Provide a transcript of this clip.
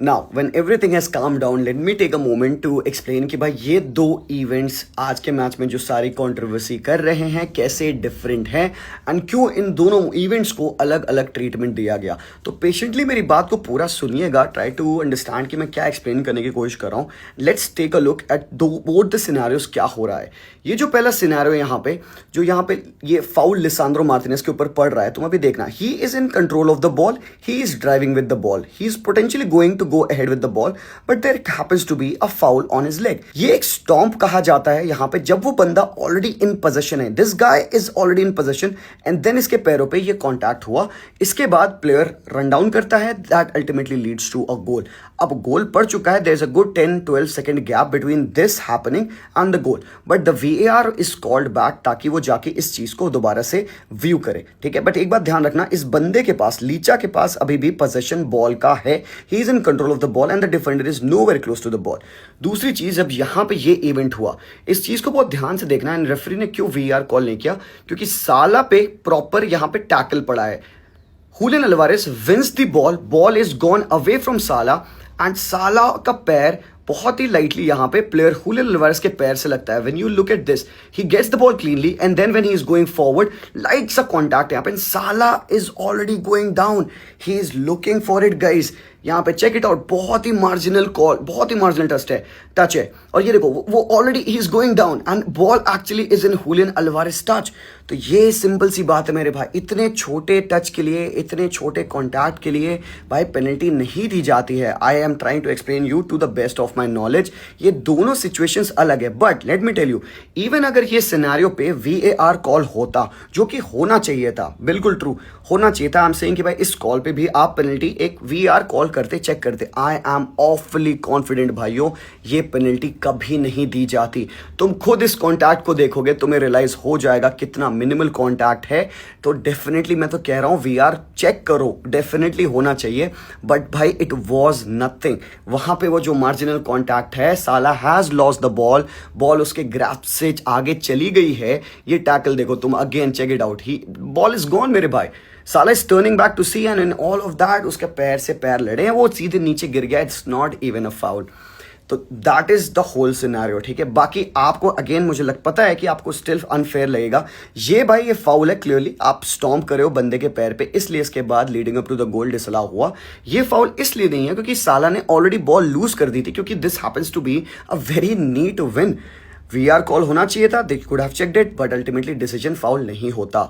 Now when everything has calm down let me take a moment to explain कि भाई ये दो events आज के मैच में जो सारी कंट्रोवर्सी कर रहे हैं कैसे डिफरेंट हैं एंड क्यों इन दोनों इवेंट्स को अलग अलग ट्रीटमेंट दिया गया। तो पेशेंटली मेरी बात को पूरा सुनिएगा, ट्राई टू अंडरस्टैंड कि मैं क्या एक्सप्लेन करने की कोशिश कर रहा हूँ। Let's take a look at both the scenarios क्या हो रहा है। ये जो पहला सिनेरियो यहाँ पे ये फाउल लिसांड्रो मार्टिनेज के ऊपर पड़ रहा है, तुम अभी देखना, he is in control of the ball, he is driving with the ball, he is potentially going to go ahead with the ball but there happens to be a foul on his leg। ये एक stomp कहा जाता है यहाँ पे जब वो बंदा ऑलरेडी इन पोजीशन है, this guy is already in position and then इसके पैरों पे ये कांटेक्ट हुआ, इसके बाद प्लेयर रन डाउन करता है, that ultimately leads to a goal. अब गोल पड़ चुका है, there is a good 10-12 second gap between this happening and the goal, but the VAR is called back ताकि वो जाके इस चीज को दोबारा से व्यू करे, ठीक है। बट एक बात ध्यान रखना, इस बंदे के पास, लीचा के पास अभी भी पोजीशन बॉल का है, he is in control of the ball and the defender is nowhere close to the ball. दूसरी चीज, जब यहां पे ये इवेंट हुआ, इस चीज को बहुत ध्यान से देखना है, रेफरी ने क्यों VAR कॉल नहीं किया, क्योंकि साला पे प्रॉपर यहां पे टैकल पड़ा है। Julian Alvarez wins the ball, ball is gone away from Salah and Salah का पैर बहुत ही लाइटली यहां पे प्लेयर हुलियन अल्वारेस के पैर से लगता है। When you look at this, he gets the ball cleanly and then when he is going forward, light सा कॉन्टैक्ट यहां पे, Salah is already going down, he is looking for it guys. यहाँ पे चेक इट आउट, बहुत ही marginal call, बहुत ही marginal touch है और ये देखो वो already he is going down and ball actually is in Julian Alvarez touch. तो ये सिंपल सी बात है मेरे भाई, इतने छोटे टच के लिए, इतने छोटे कॉन्टैक्ट के लिए भाई पेनल्टी नहीं दी जाती है। I am trying to explain you to the best of my knowledge, ये दोनों सिचुएशंस अलग है। But let me tell you, even अगर ये सिनेरियो पे VAR कॉल होता, जो कि होना चाहिए था, बिल्कुल ट्रू होना चाहिए था, आई एम सेइंग कि भाई इस कॉल पे भी आप पेनल्टी एक VAR कॉल करते, चेक करते, आई एम ऑफली कॉन्फिडेंट भाइयों ये पेनल्टी कभी नहीं दी जाती। तुम खुद इस कॉन्टैक्ट को देखोगे, तुम्हें रियलाइज हो जाएगा कितना मिनिमल कॉन्टैक्ट है। तो डेफिनेटली मैं तो कह रहा हूं VAR चेक करो, डेफिनेटली होना चाहिए, बट भाई इट वॉज नथिंग। वहां पे वो जो मार्जिनल कॉन्टैक्ट है, Salah has lost the ball, ball उसके ग्रैस्प से आगे चली गई है। ये टैकल देखो तुम, again check it out, he ball is gone मेरे भाई, Salah is turning back to see and in all of that उसके पैर से पैर लड़े हैं, वो सीधे नीचे गिर गया, it's not even a foul. तो that is the whole scenario, ठीक है। बाकी आपको अगेन मुझे पता है कि आपको स्टिल अनफेयर लगेगा, ये भाई ये फाउल है, क्लियरली आप स्टॉम्प करे हो बंदे के पैर पे, इसलिए इसके बाद leading up to the goal disallow हुआ। ये फाउल इसलिए नहीं है क्योंकि साला ने ऑलरेडी बॉल लूज कर दी थी, क्योंकि this happens to be a very neat win. VAR call होना चाहिए था, they could have checked it, but ultimately decision foul नहीं होता।